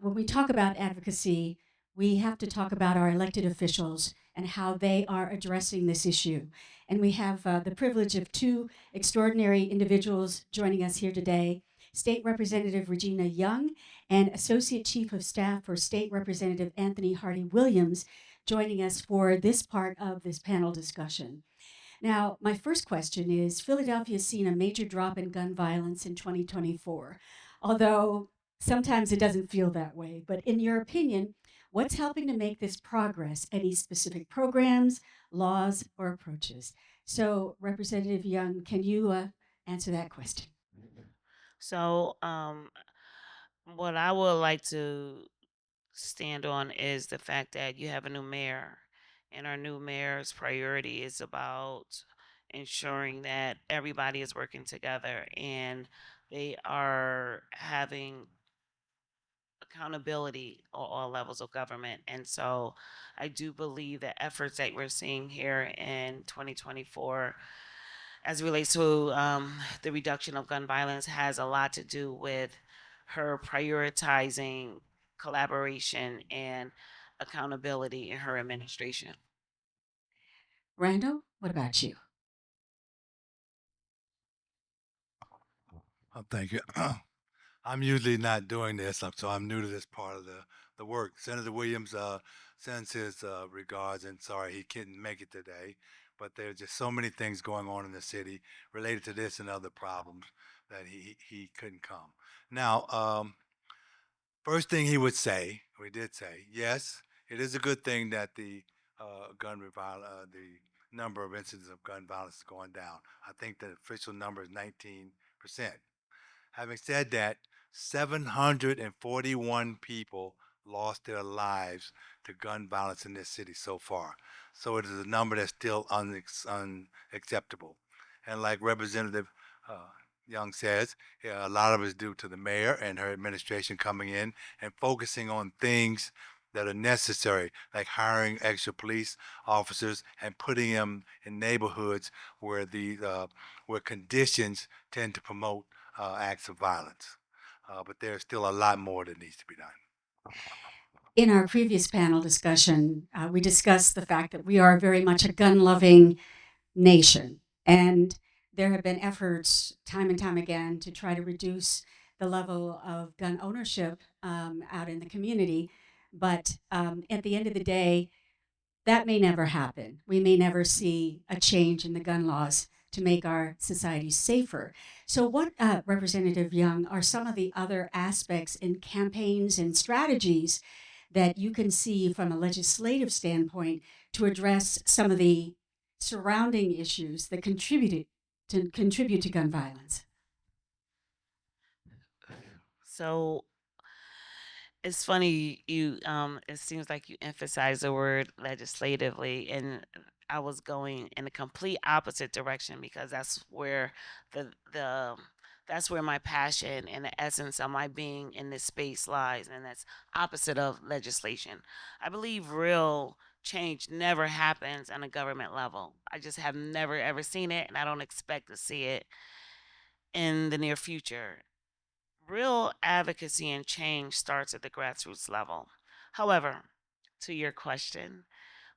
when we talk about advocacy, we have to talk about our elected officials and how they are addressing this issue. And we have the privilege of two extraordinary individuals joining us here today. State Representative Regina Young and Associate Chief of Staff for State Representative Anthony Hardy Williams joining us for this part of this panel discussion. Now, my first question is Philadelphia has seen a major drop in gun violence in 2024, although sometimes it doesn't feel that way. But in your opinion, what's helping to make this progress? Any specific programs, laws, or approaches? So, Representative Young, can you answer that question? So, what I would like to stand on is the fact that you have a new mayor, and our new mayor's priority is about ensuring that everybody is working together and they are having accountability at all levels of government. And so I do believe that efforts that we're seeing here in 2024 as it relates to the reduction of gun violence has a lot to do with her prioritizing collaboration and accountability in her administration. Randall, what about you? Thank you. I'm usually not doing this, so I'm new to this part of the work. Senator Williams sends his regards and sorry he couldn't make it today, but there's just so many things going on in the city related to this and other problems that he couldn't come. Now, first thing he would say, we did say, yes, it is a good thing that the number of incidents of gun violence is going down. I think the official number is 19%. Having said that, 741 people lost their lives to gun violence in this city so far. So it is a number that's still unacceptable. And like Representative uh, Young says, yeah, a lot of it is due to the mayor and her administration coming in and focusing on things that are necessary, like hiring extra police officers and putting them in neighborhoods where where conditions tend to promote acts of violence. But there's still a lot more that needs to be done. In our previous panel discussion, we discussed the fact that we are very much a gun loving nation. And there have been efforts time and time again to try to reduce the level of gun ownership out in the community. But at the end of the day, that may never happen. We may never see a change in the gun laws to make our society safer. So, what, Representative Young, are some of the other aspects in campaigns and strategies that you can see from a legislative standpoint to address some of the surrounding issues that contribute to gun violence? So it's funny you it seems like you emphasize the word legislatively, and I was going in the complete opposite direction because the that's where my passion and the essence of my being in this space lies, and that's opposite of legislation. I believe real change never happens on a government level. I just have never ever seen it, and I don't expect to see it in the near future. Real advocacy and change starts at the grassroots level. However, to your question,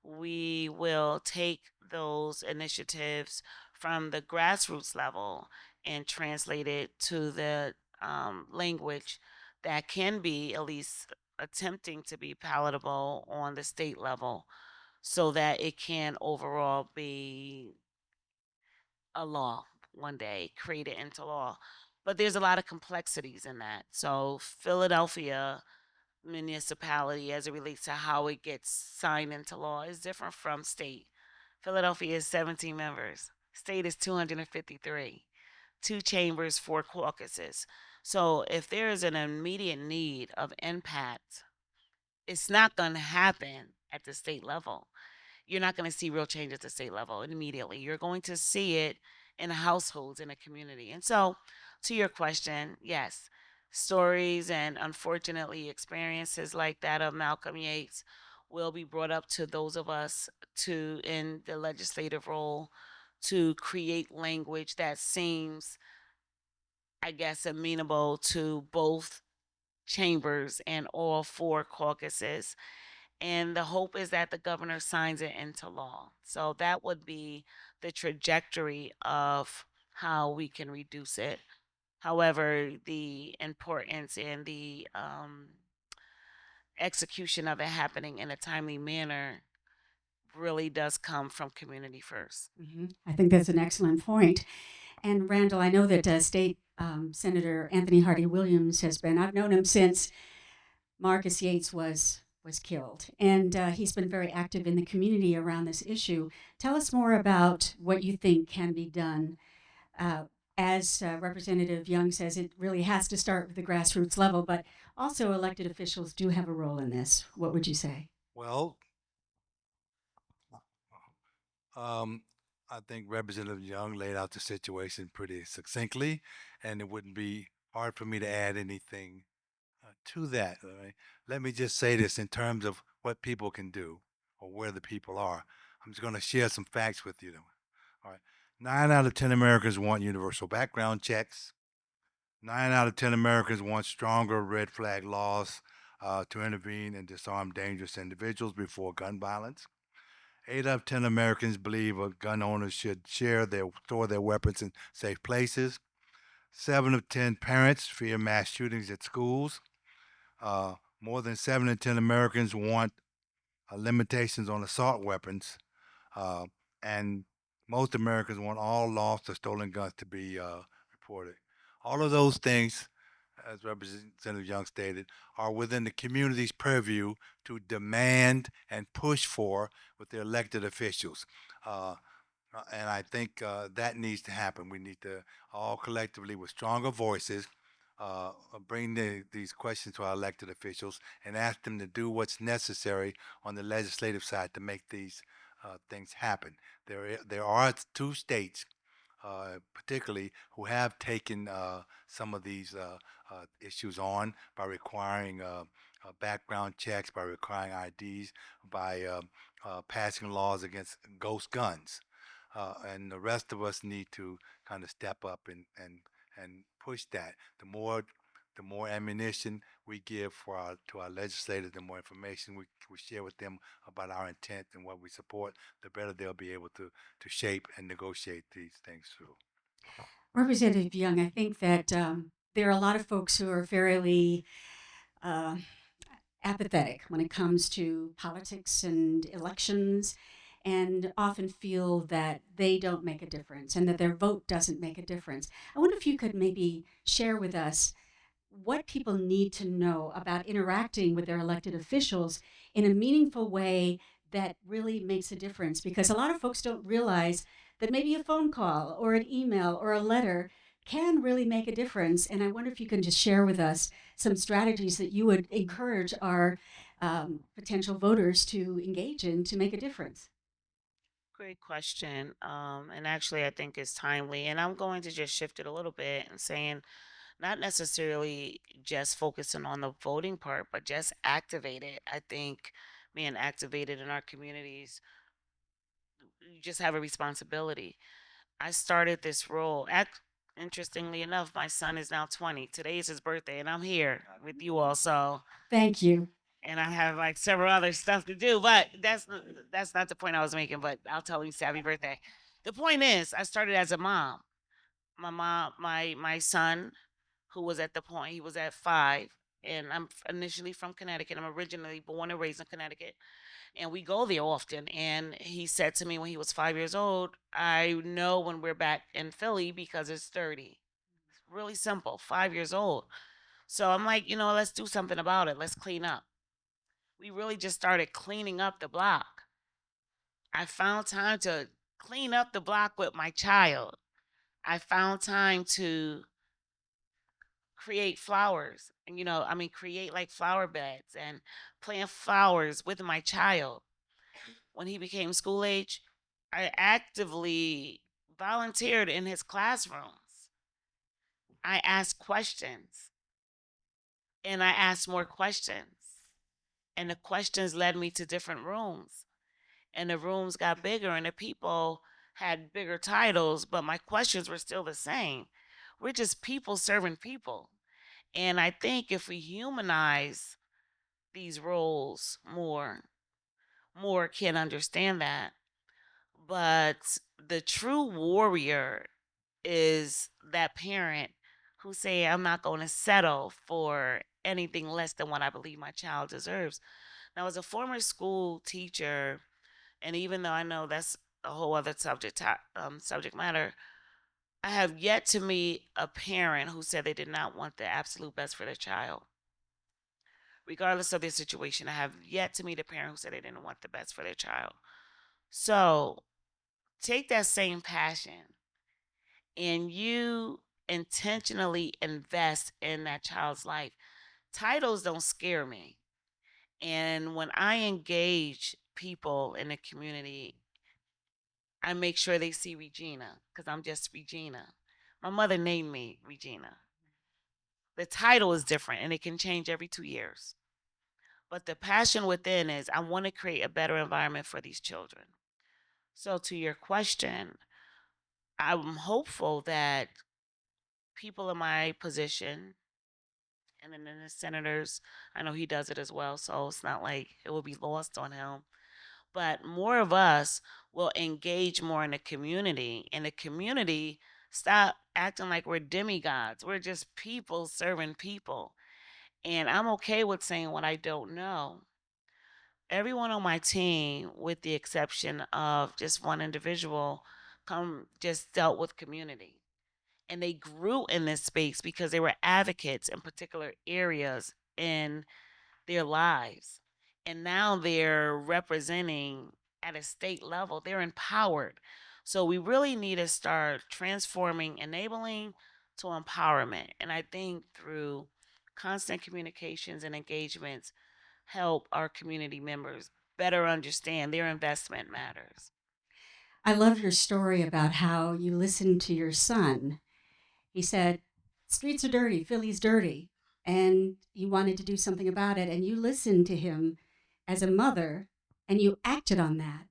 we will take those initiatives from the grassroots level and translate it to the language that can be at least attempting to be palatable on the state level so that it can overall be a law one day, create it into law. But there's a lot of complexities in that. So Philadelphia municipality, as it relates to how it gets signed into law, is different from state. Philadelphia is 17 members. State is 253. Two chambers, four caucuses. So if there is an immediate need of impact, it's not going to happen at the state level. You're not going to see real change at the state level immediately. You're going to see it in households, in a community. And so, to your question, yes, stories and unfortunately experiences like that of Malcolm Yates will be brought up to those of us to in the legislative role to create language that seems, I guess, amenable to both chambers and all 4 caucuses. And the hope is that the governor signs it into law. So that would be the trajectory of how we can reduce it. However, the importance and the execution of it happening in a timely manner really does come from community first. I think that's an excellent point. And Randall, I know that State Senator Anthony Hardy Williams has been, I've known him since Marcus Yates was killed, and he's been very active in the community around this issue. Tell us more about what you think can be done. As Representative Young says, it really has to start with the grassroots level, but also elected officials do have a role in this. What would you say? Well, I think Representative Young laid out the situation pretty succinctly, and it wouldn't be hard for me to add anything to that. All right? Let me just say this in terms of what people can do or where the people are. I'm just going to share some facts with you. All right. 9 out of 10 Americans want universal background checks. 9 out of 10 Americans want stronger red flag laws to intervene and disarm dangerous individuals before gun violence. 8 out of 10 Americans believe gun owners should store their weapons in safe places. 7 of 10 parents fear mass shootings at schools. More than 7 in 10 Americans want limitations on assault weapons, and most Americans want all lost or stolen guns to be reported. All of those things, as Representative Young stated, are within the community's purview to demand and push for with their elected officials. And I think that needs to happen. We need to all collectively, with stronger voices, bring these questions to our elected officials and ask them to do what's necessary on the legislative side to make these things happen. There are 2 states, particularly, who have taken some of these issues on by requiring background checks, by requiring IDs, by passing laws against ghost guns. And the rest of us need to kind of step up and push that. The more ammunition we give to our legislators, the more information we share with them about our intent and what we support, the better they'll be able to shape and negotiate these things through. Representative Young, I think that there are a lot of folks who are fairly uh, apathetic when it comes to politics and elections, and often feel that they don't make a difference and that their vote doesn't make a difference. I wonder if you could maybe share with us what people need to know about interacting with their elected officials in a meaningful way that really makes a difference. Because a lot of folks don't realize that maybe a phone call or an email or a letter can really make a difference. And I wonder if you can just share with us some strategies that you would encourage our potential voters to engage in to make a difference. Great question. And actually, I think it's timely. And I'm going to just shift it a little bit and saying, not necessarily just focusing on the voting part, but just activate it. I think being activated in our communities, you just have a responsibility. I started this role. Interestingly enough, my son is now 20. Today is his birthday, and I'm here with you all. So, Thank you. and I have like several other stuff to do, but that's not the point I was making. But I'll tell you, happy birthday. The point is, I started as a mom. My son, who was at the point he was at 5, and I'm initially from Connecticut. I'm originally born and raised in Connecticut, and we go there often. And he said to me when he was 5 years old, "I know when we're back in Philly because it's 30." It's really simple. 5 years old. So I'm like, let's do something about it. Let's clean up. We really just started cleaning up the block. I found time to clean up the block with my child. I found time to create flowers and create like flower beds and plant flowers with my child. When he became school age, I actively volunteered in his classrooms. I asked questions and I asked more questions, and the questions led me to different rooms, and the rooms got bigger and the people had bigger titles, but my questions were still the same. We're just people serving people. And I think if we humanize these roles more can understand that. But the true warrior is that parent who say, I'm not going to settle for anything less than what I believe my child deserves. Now, as a former school teacher, and even though I know that's a whole other subject matter, I have yet to meet a parent who said they did not want the absolute best for their child. Regardless of their situation, I have yet to meet a parent who said they didn't want the best for their child. So take that same passion and you intentionally invest in that child's life. Titles don't scare me. And when I engage people in the community, I make sure they see Regina because I'm just Regina. My mother named me Regina. The title is different and it can change every 2 years. But the passion within is I want to create a better environment for these children. So, to your question, I'm hopeful that people in my position, and then the senators, I know he does it as well, so it's not like it will be lost on him. But more of us will engage more in the community, and the community stop acting like we're demigods. We're just people serving people. And I'm okay with saying what I don't know. Everyone on my team, with the exception of just one individual, come just dealt with community. And they grew in this space because they were advocates in particular areas in their lives. And now they're representing at a state level, they're empowered. So we really need to start transforming enabling to empowerment. And I think through constant communications and engagements, help our community members better understand their investment matters. I love your story about how you listened to your son. He said, streets are dirty, Philly's dirty. And you wanted to do something about it. And you listened to him as a mother and you acted on that.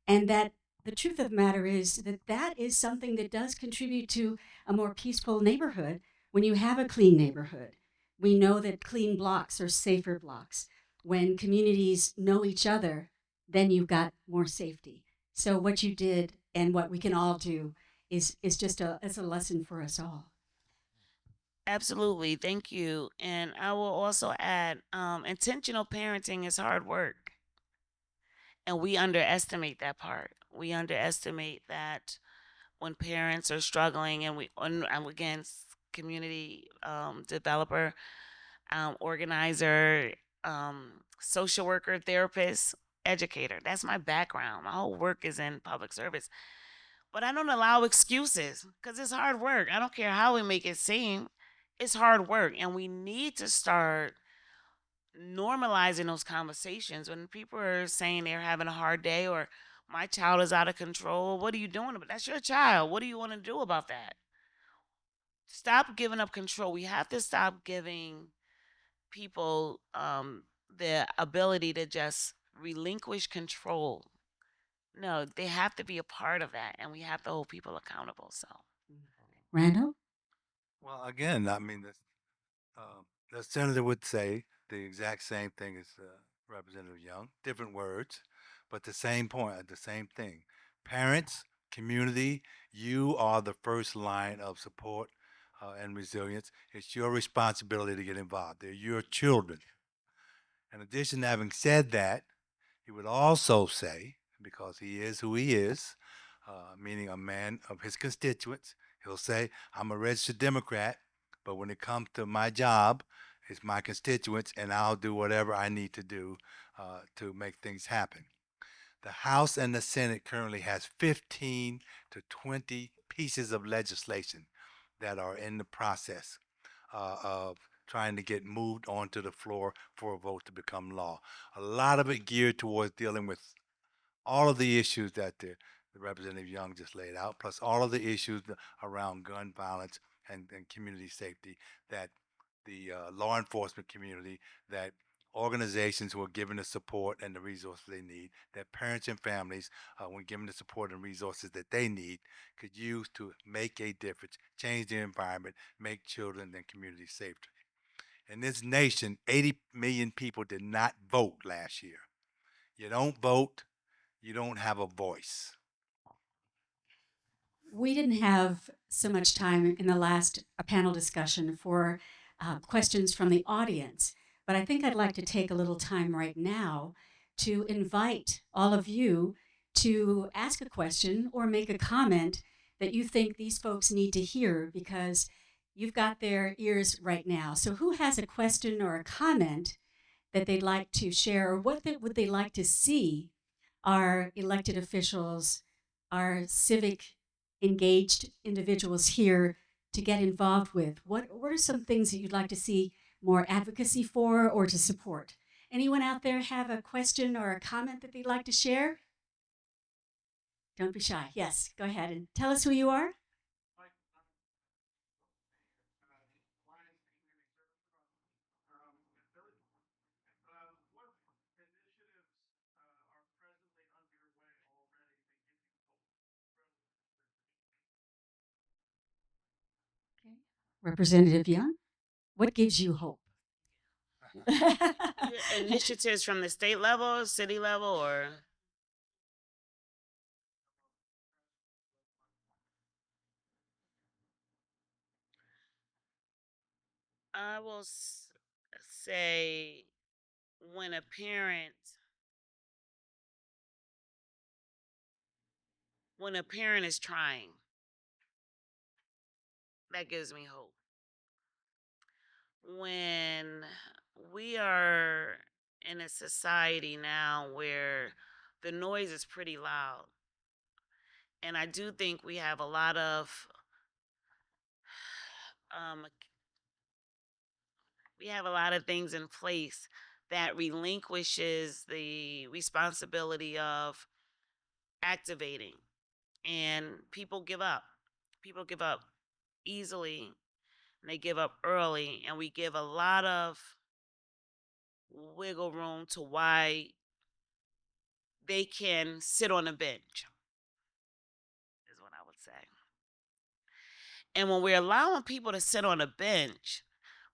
And that the truth of the matter is that that is something that does contribute to a more peaceful neighborhood when you have a clean neighborhood. We know that clean blocks are safer blocks. When communities know each other, then you've got more safety. So what you did and what we can all do is just it's a lesson for us all. Absolutely. Thank you. And I will also add intentional parenting is hard work. And we underestimate that part. We underestimate that when parents are struggling, and I'm against community developer, organizer, social worker, therapist, educator. That's my background. My whole work is in public service. But I don't allow excuses because it's hard work. I don't care how we make it seem. It's hard work. And we need to start normalizing those conversations when people are saying they're having a hard day or my child is out of control. What are you doing about that's your child? What do you want to do about that? Stop giving up control. We have to stop giving people the ability to just relinquish control. No, they have to be a part of that, and we have to hold people accountable. So, Randall? Well, again, I mean, the senator would say the exact same thing as Representative Young, different words, but the same point, the same thing. Parents, community, you are the first line of support and resilience. It's your responsibility to get involved. They're your children. In addition to having said that, he would also say, because he is who he is, meaning a man of his constituents, he'll say, I'm a registered Democrat, but when it comes to my job, it's my constituents, and I'll do whatever I need to do to make things happen. The House and the Senate currently has 15 to 20 pieces of legislation that are in the process of trying to get moved onto the floor for a vote to become law. A lot of it geared towards dealing with all of the issues that the Representative Young just laid out, plus all of the issues around gun violence and community safety that the law enforcement community, that organizations who are given the support and the resources they need, that parents and families, when given the support and resources that they need, could use to make a difference, change the environment, make children and communities safer. In this nation, 80 million people did not vote last year. You don't vote, you don't have a voice. We didn't have so much time in the last panel discussion for questions from the audience, but I think I'd like to take a little time right now to invite all of you to ask a question or make a comment that you think these folks need to hear, because you've got their ears right now. So who has a question or a comment that they'd like to share, or would they like to see our elected officials, our civic engaged individuals here to get involved with? What are some things that you'd like to see more advocacy for or to support? Anyone out there have a question or a comment that they'd like to share? Don't be shy. Yes, go ahead and tell us who you are. Okay. Representative Young, what gives you hope? Initiatives from the state level, city level, or I will say when a parent is trying, that gives me hope. When we are in a society now where the noise is pretty loud, and I do think we have a lot of um, things in place that relinquishes the responsibility of activating, and people give up. People give up easily, and they give up early, and we give a lot of wiggle room to why they can sit on a bench, is what I would say. And when we're allowing people to sit on a bench,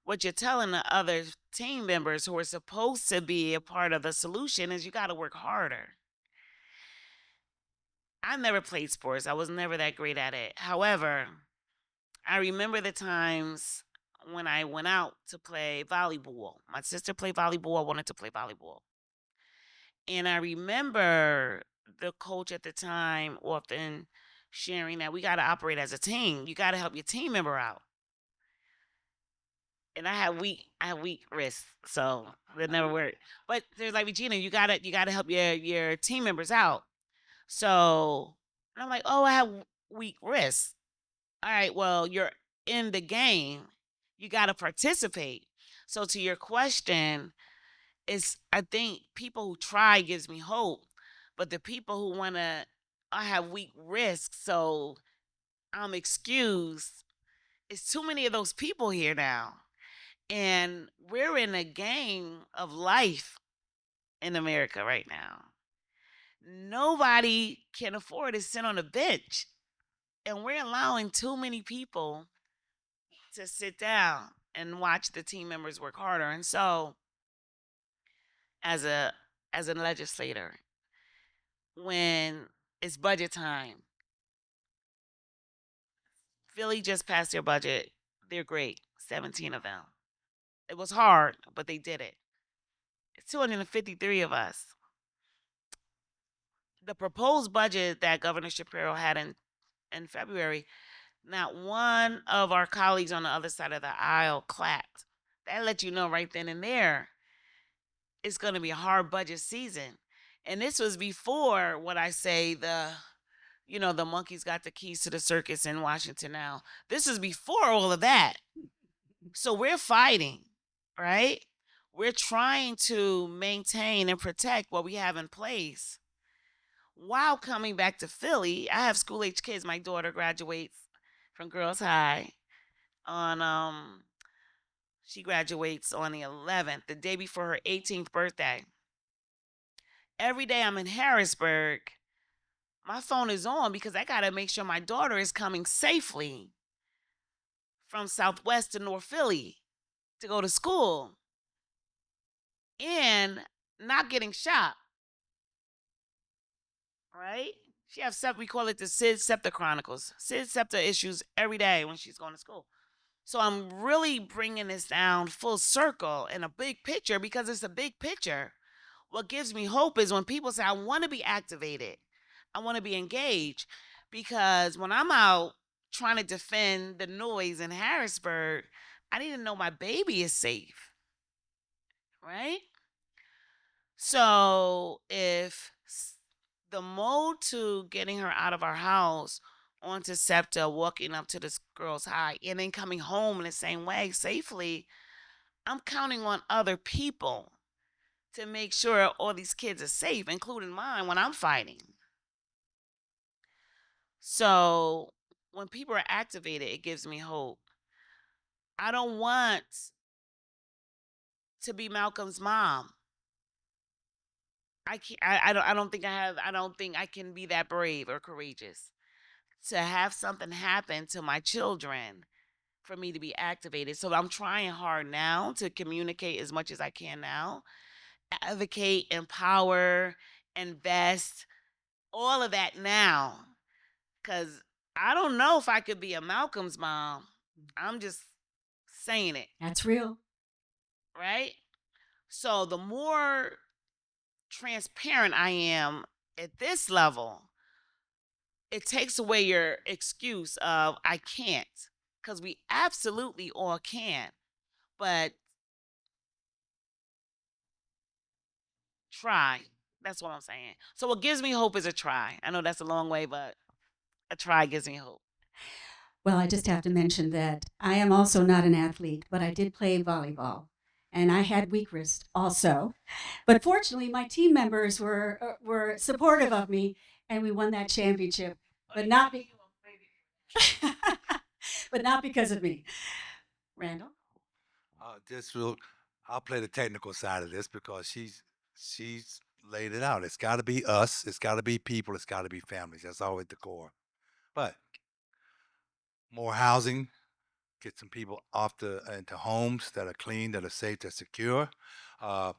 what you're telling the other team members who are supposed to be a part of the solution is you got to work harder. I never played sports. I was never that great at it. However, I remember the times when I went out to play volleyball. My sister played volleyball. I wanted to play volleyball. And I remember the coach at the time often sharing that we got to operate as a team. You got to help your team member out. And I have weak wrists, so that never worked. But there's like, Regina, you gotta help your team members out. So, and I'm like, oh, I have weak wrists. All right, well, you're in the game. You got to participate. So to your question, I think people who try gives me hope, but the people who want to, I have weak wrists, so I'm excused. It's too many of those people here now. And we're in a game of life in America right now. Nobody can afford to sit on a bench. And we're allowing too many people to sit down and watch the team members work harder. And so, as a legislator, when it's budget time, Philly just passed their budget. They're great, 17 of them. It was hard, but they did it. It's 253 of us. The proposed budget that Governor Shapiro had in February, not one of our colleagues on the other side of the aisle clapped. That let you know right then and there it's going to be a hard budget season. And this was before what I say the monkeys got the keys to the circus in Washington now. This is before all of that. So we're fighting, right? We're trying to maintain and protect what we have in place while coming back to Philly. I have school age kids. My daughter graduates from Girls High on she graduates on the 11th, the day before her 18th birthday. Every day I'm in Harrisburg, my phone is on because I got to make sure my daughter is coming safely from Southwest to North Philly. to go to school and not getting shot, right? She has we call it the Sid Scepter Chronicles. Sid Scepter issues every day when she's going to school. So I'm really bringing this down full circle in a big picture because it's a big picture. What gives me hope is when people say, I want to be activated, I want to be engaged, because when I'm out trying to defend the noise in Harrisburg, I need to know my baby is safe, right? So if the mode to getting her out of our house onto SEPTA, walking up to this girl's high, and then coming home in the same way safely, I'm counting on other people to make sure all these kids are safe, including mine when I'm fighting. So when people are activated, it gives me hope. I don't want to be Malcolm's mom. I can't, I don't think I have, I don't think I can be that brave or courageous to have something happen to my children for me to be activated. So I'm trying hard now to communicate as much as I can now, advocate, empower, invest, all of that now. Because I don't know if I could be a Malcolm's mom. I'm just saying it, That's real. right? So the more transparent I am at this level, it takes away your excuse of I can't, because we absolutely all can. But try. That's what I'm saying. So what gives me hope is a try. I know that's a long way, but a try gives me hope. Well, I just have to mention that I am also not an athlete, but I did play volleyball. And I had weak wrist also. But fortunately, my team members were supportive of me, and we won that championship. But not, but not because of me. Randall? This will, I'll play the technical side of this because she's laid it out. It's got to be us. It's got to be people. It's got to be families. That's always the core. But more housing, get some people off the into homes that are clean, that are safe, that are secure. Uh,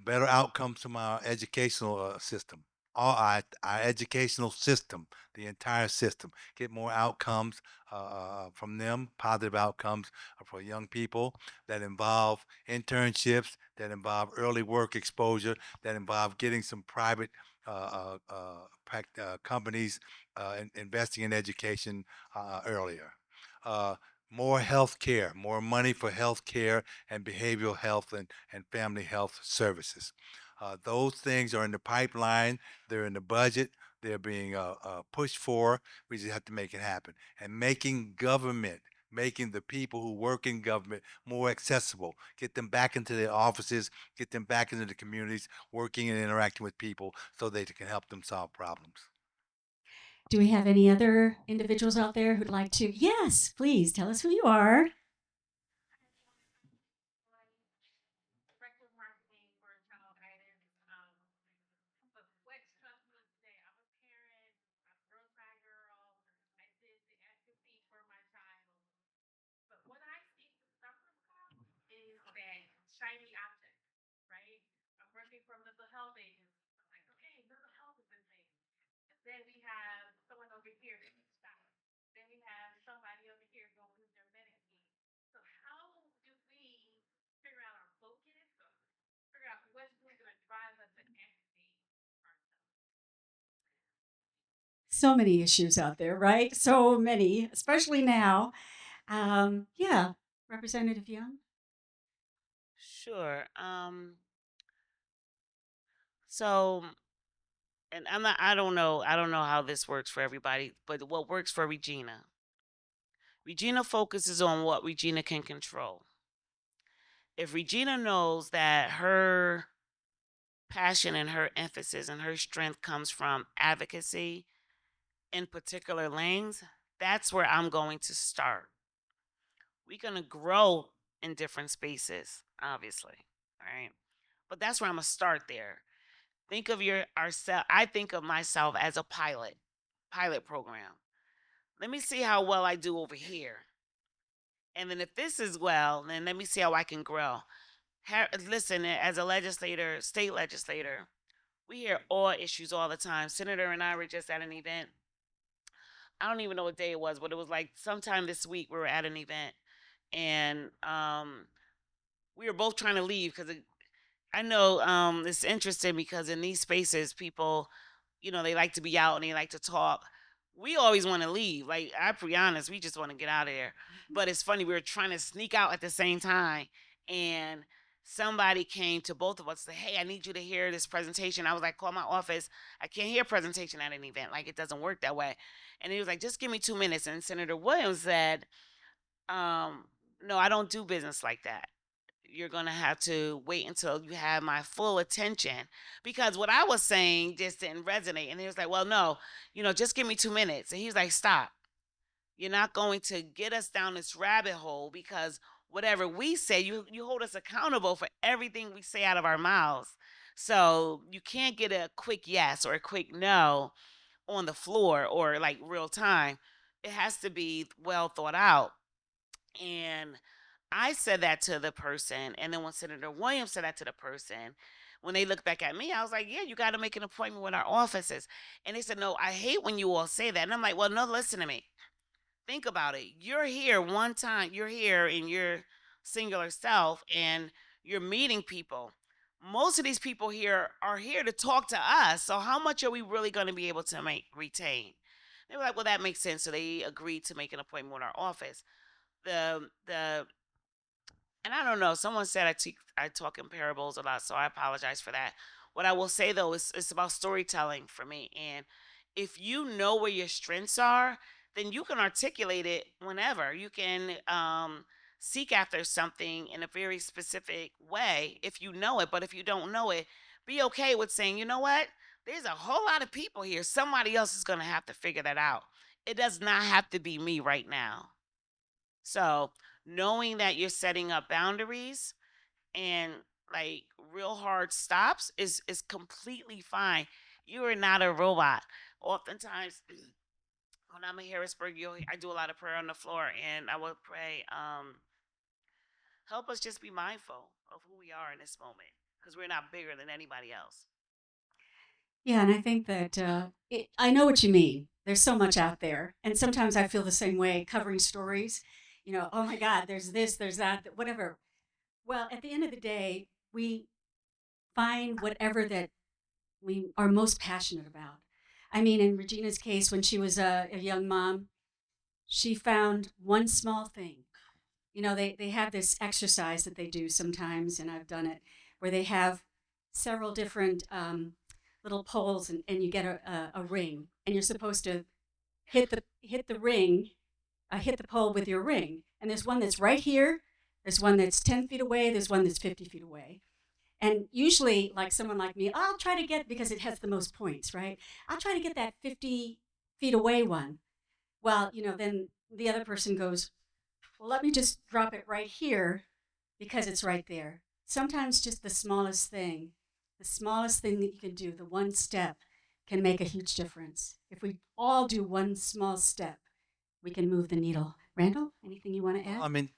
Better outcomes from our educational system. All our educational system, the entire system, get more outcomes from them, positive outcomes for young people that involve internships, that involve early work exposure, that involve getting some private companies investing in education earlier. Uh, More health care, more money for health care and behavioral health and family health services. Those things are in the pipeline, they're in the budget, they're being pushed for. We just have to make it happen. And making government, making the people who work in government more accessible, get them back into their offices, get them back into the communities, working and interacting with people so they can help them solve problems. Do we have any other individuals out there who'd like to? Yes, please tell us who you are. So many issues out there, right? So many, especially now. Yeah, Representative Young. Sure. So, and I don't know how this works for everybody, but what works for Regina? Regina focuses on what Regina can control. If Regina knows that her passion and her emphasis and her strength comes from advocacy in particular lanes, that's where I'm going to start. We're going to grow in different spaces, obviously, right? But that's where I'm going to start there. Think of ourselves. I think of myself as a pilot program. Let me see how well I do over here. And then if this is well, then let me see how I can grow. Listen, as a legislator, state legislator, we hear all issues all the time. Senator and I were just at an event. I don't even know what day it was, but it was like sometime this week we were at an event, and we were both trying to leave because I know it's interesting because in these spaces, people, they like to be out and they like to talk. We always want to leave. Like, I'll be honest, we just want to get out of there. But it's funny, we were trying to sneak out at the same time. And somebody came to both of us and said, hey, I need you to hear this presentation. I was like, call my office. I can't hear a presentation at an event. Like, it doesn't work that way. And he was like, just give me 2 minutes. And Senator Williams said, no, I don't do business like that. You're going to have to wait until you have my full attention, because what I was saying just didn't resonate. And he was like, well, no, just give me 2 minutes. And he was like, stop. You're not going to get us down this rabbit hole, because whatever we say, you hold us accountable for everything we say out of our mouths. So you can't get a quick yes or a quick no on the floor or like real time. It has to be well thought out. And I said that to the person, and then when Senator Williams said that to the person, when they looked back at me, I was like, yeah, you got to make an appointment with our offices. And they said, no, I hate when you all say that. And I'm like, well, no, listen to me. Think about it. You're here one time, you're here in your singular self, and you're meeting people. Most of these people here are here to talk to us. So how much are we really going to be able to retain? They were like, well, that makes sense. So they agreed to make an appointment with our office. The and I don't know. Someone said I talk in parables a lot, so I apologize for that. What I will say though is it's about storytelling for me, and if you know where your strengths are, then you can articulate it whenever. You can seek after something in a very specific way if you know it. But if you don't know it, be okay with saying, you know what? There's a whole lot of people here. Somebody else is going to have to figure that out. It does not have to be me right now. So knowing that you're setting up boundaries and like real hard stops is completely fine. You are not a robot. Oftentimes when I'm in Harrisburg, I do a lot of prayer on the floor, and I will pray, help us just be mindful of who we are in this moment, because we're not bigger than anybody else. Yeah, and I think that I know what you mean. There's so much out there, and sometimes I feel the same way covering stories. Oh my God, there's this, there's that, whatever. Well, at the end of the day, we find whatever that we are most passionate about. I mean, in Regina's case, when she was a young mom, she found one small thing. They have this exercise that they do sometimes, and I've done it, where they have several different little poles, and you get a ring, and you're supposed to hit the ring, hit the pole with your ring. And there's one that's right here. There's one that's 10 feet away. There's one that's 50 feet away. And usually, like someone like me, I'll try to get, because it has the most points, right? I'll try to get that 50 feet away one. Well, then the other person goes, well, let me just drop it right here because it's right there. Sometimes just the smallest thing that you can do, the one step, can make a huge difference. If we all do one small step, we can move the needle. Randall, anything you want to add? I mean,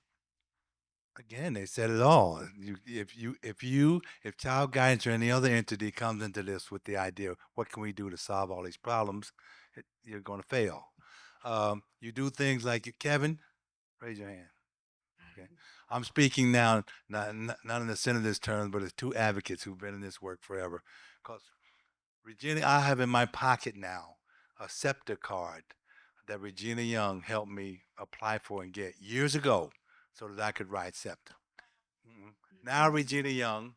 again, they said it all. If child guidance or any other entity comes into this with the idea, what can we do to solve all these problems? You're going to fail. You do things like Kevin, raise your hand. Okay, I'm speaking now, not in the senator's terms, but as two advocates who've been in this work forever. Because Regina, I have in my pocket now a SEPTA card that Regina Young helped me apply for and get years ago so that I could ride SEPTA. Now Regina Young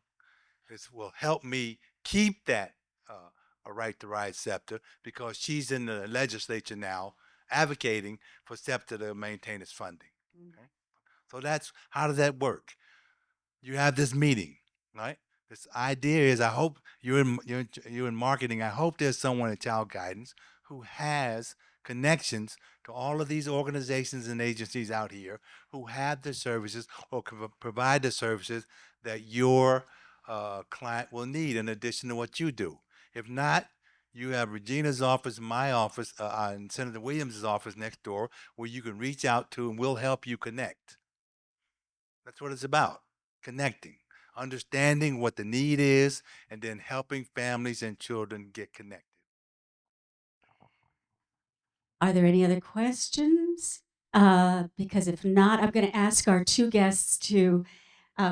will help me keep that a right to ride SEPTA, because she's in the legislature now advocating for SEPTA to maintain its funding. Okay? So that's, how does that work? You have this meeting, right? This idea is, I hope you're in marketing. I hope there's someone in child guidance who has connections to all of these organizations and agencies out here who have the services or can provide the services that your client will need in addition to what you do. If not, you have Regina's office, my office, and Senator Williams' office next door, where you can reach out to, and we'll help you connect. That's what it's about. Connecting, understanding what the need is, and then helping families and children get connected. Are there any other questions? Because if not, I'm going to ask our two guests to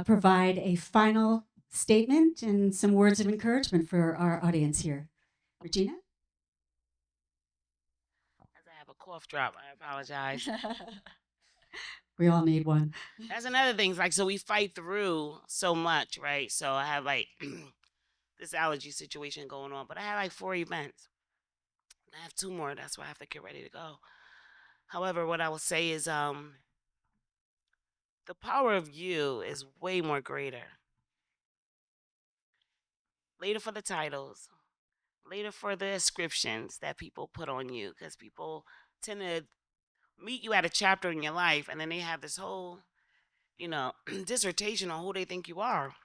provide a final statement and some words of encouragement for our audience here. Regina? As I have a cough drop, I apologize. We all need one. That's another thing. Like, so we fight through so much, right? So I have like this allergy situation going on, but I have like 4 events. I have 2 more. That's why I have to get ready to go. However, what I will say is, the power of you is way more greater. Later for the titles, later for the descriptions that people put on you, because people tend to meet you at a chapter in your life, and then they have this whole, dissertation on who they think you are.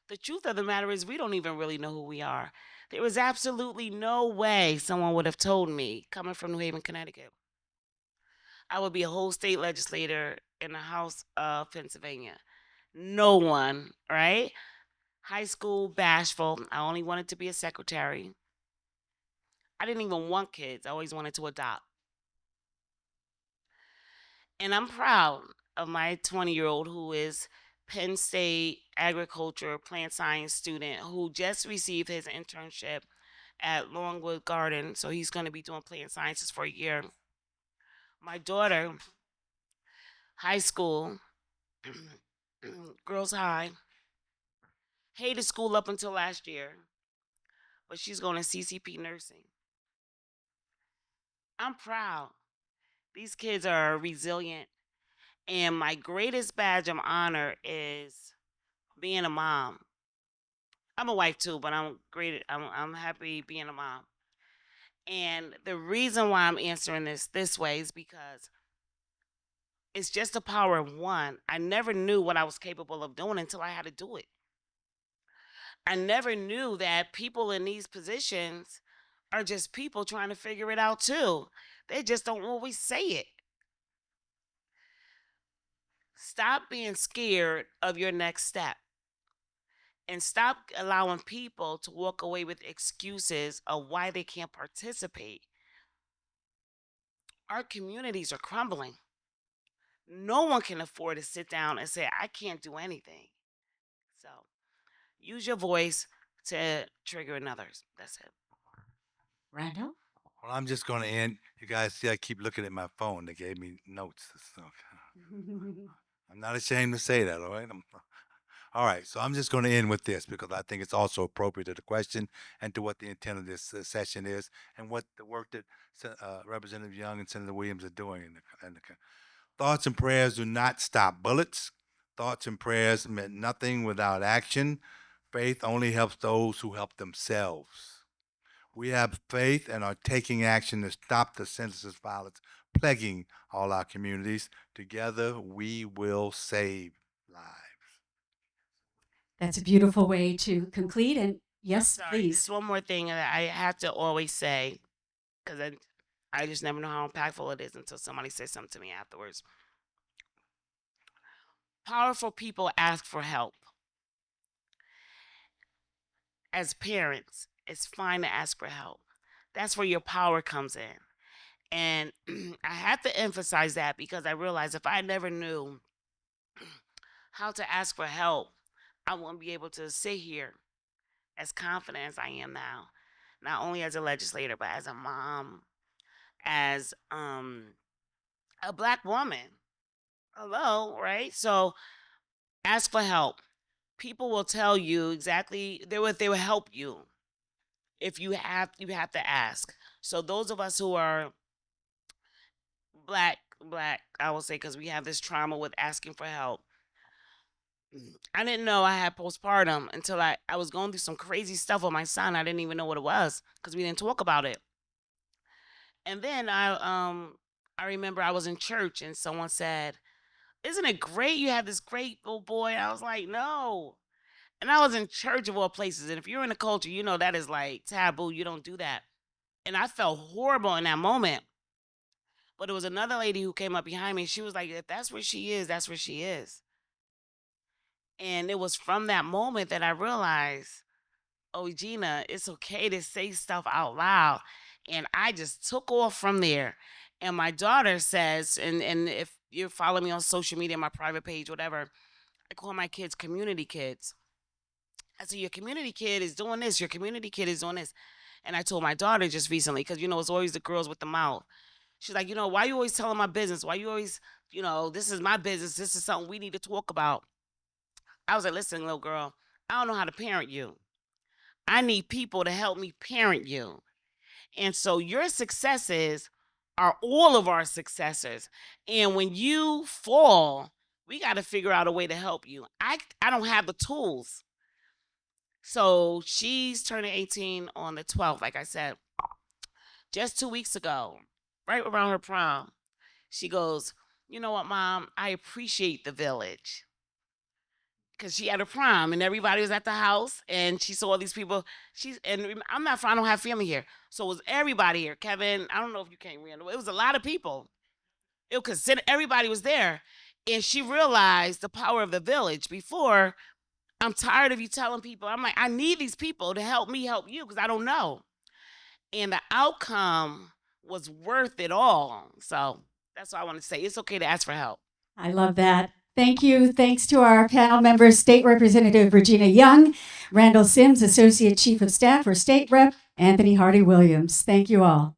The truth of the matter is, we don't even really know who we are. There was absolutely no way someone would have told me, coming from New Haven, Connecticut, I would be a whole state legislator in the House of Pennsylvania. No one, right? High school, bashful. I only wanted to be a secretary. I didn't even want kids. I always wanted to adopt. And I'm proud of my 20-year-old who is Penn State agriculture plant science student who just received his internship at Longwood Garden. So he's going to be doing plant sciences for a year. My daughter, high school, girls high, hated school up until last year, but she's going to CCP nursing. I'm proud. These kids are resilient. And my greatest badge of honor is being a mom. I'm a wife too, but I'm great. I'm happy being a mom. And the reason why I'm answering this way is because it's just the power of one. I never knew what I was capable of doing until I had to do it. I never knew that people in these positions are just people trying to figure it out too. They just don't always say it. Stop being scared of your next step and stop allowing people to walk away with excuses of why they can't participate. Our communities are crumbling. No one can afford to sit down and say, I can't do anything. So use your voice to trigger others. That's it. Randall? Well, I'm just going to end. You guys see, I keep looking at my phone. They gave me notes. So I'm not ashamed to say that, all right? All right, so I'm just going to end with this because I think it's also appropriate to the question and to what the intent of this session is and what the work that Representative Young and Senator Williams are doing. Thoughts and prayers do not stop bullets. Thoughts and prayers meant nothing without action. Faith only helps those who help themselves. We have faith and are taking action to stop the senseless violence plaguing all our communities. Together, we will save lives. That's a beautiful way to conclude. And yes, Sorry, please. just one more thing that I have to always say, because I just never know how impactful it is until somebody says something to me afterwards. Powerful people ask for help. As parents, it's fine to ask for help. That's where your power comes in. And I have to emphasize that because I realized if I never knew how to ask for help, I wouldn't be able to sit here as confident as I am now. Not only as a legislator, but as a mom, as a black woman. Hello, right? So ask for help. People will tell you exactly they will help you if you have to ask. So those of us who are black, I will say, because we have this trauma with asking for help. I didn't know I had postpartum until I was going through some crazy stuff with my son. I didn't even know what it was because we didn't talk about it. And then I remember I was in church and someone said, "Isn't it great you have this great little boy?" I was like, "No." And I was in church of all places. And if you're in the culture, you know that is like taboo. You don't do that. And I felt horrible in that moment. But it was another lady who came up behind me. She was like, if that's where she is, that's where she is. And it was from that moment that I realized, oh, Gina, it's okay to say stuff out loud. And I just took off from there. And my daughter says, and if you follow me on social media, my private page, whatever, I call my kids community kids. I said, your community kid is doing this, your community kid is doing this. And I told my daughter just recently, because, it's always the girls with the mouth. She's like, why you always telling my business? Why you always, this is my business. This is something we need to talk about. I was like, listen, little girl, I don't know how to parent you. I need people to help me parent you. And so your successes are all of our successes. And when you fall, we got to figure out a way to help you. I don't have the tools. So she's turning 18 on the 12th, like I said. Just 2 weeks ago, right around her prom, she goes, you know what, Mom? I appreciate the village. Because she had a prom and everybody was at the house and she saw all these people. I don't have family here. So it was everybody here. Kevin, I don't know if you came, Randall. It was a lot of people. Everybody was there. And she realized the power of the village. Before, I'm tired of you telling people. I'm like, I need these people to help me help you because I don't know. And the outcome was worth it all. So that's what I want to say. It's okay to ask for help. I love that. Thank you. Thanks to our panel members, State Representative Regina Young, Randall Sims, Associate Chief of Staff for State Rep, Anthony Hardy Williams. Thank you all.